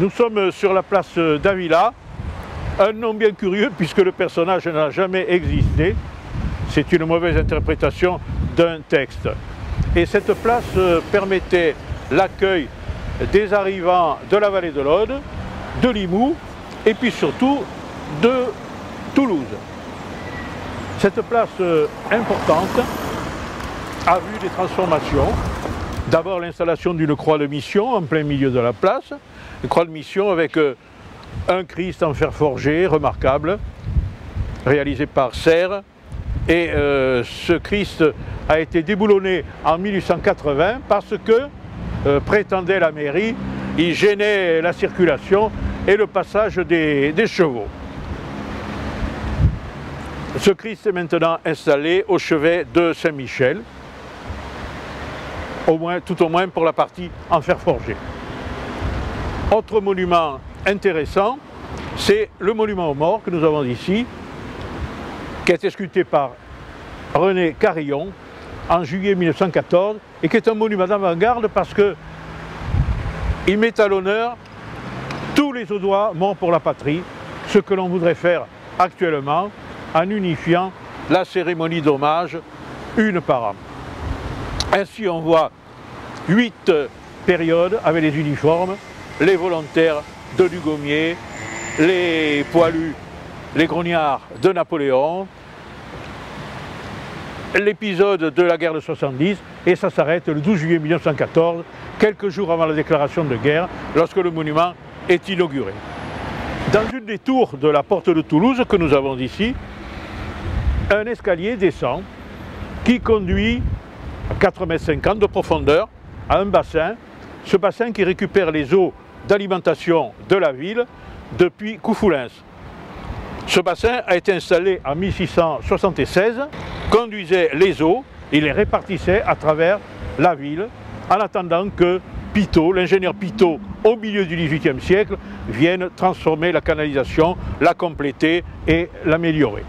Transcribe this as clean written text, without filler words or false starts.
Nous sommes sur la place d'Avila, un nom bien curieux puisque le personnage n'a jamais existé. C'est une mauvaise interprétation d'un texte. Et cette place permettait l'accueil des arrivants de la vallée de l'Aude, de Limoux et puis surtout de Toulouse. Cette place importante a vu des transformations. D'abord l'installation d'une croix de mission en plein milieu de la place, une croix de mission avec un Christ en fer forgé remarquable, réalisé par Serre. Et ce Christ a été déboulonné en 1880 parce que, prétendait la mairie, il gênait la circulation et le passage des chevaux. Ce Christ est maintenant installé au chevet de Saint-Michel, tout au moins pour la partie en fer forgé. Autre monument intéressant, c'est le monument aux morts que nous avons ici, qui a été sculpté par René Carillon en juillet 1914 et qui est un monument d'avant-garde parce qu'il met à l'honneur tous les Audois morts pour la patrie, ce que l'on voudrait faire actuellement en unifiant la cérémonie d'hommage une par an. Ainsi on voit 8 périodes avec les uniformes, les volontaires de Dugommier, les poilus, les grognards de Napoléon, l'épisode de la guerre de 70 et ça s'arrête le 12 juillet 1914, quelques jours avant la déclaration de guerre, lorsque le monument est inauguré. Dans une des tours de la porte de Toulouse que nous avons ici, un escalier descend qui conduit à 4,50 m de profondeur à un bassin, ce bassin qui récupère les eaux d'alimentation de la ville depuis Coufoulins. Ce bassin a été installé en 1676, conduisait les eaux et les répartissait à travers la ville en attendant que Pitot, l'ingénieur Pitot, au milieu du XVIIIe siècle, vienne transformer la canalisation, la compléter et l'améliorer.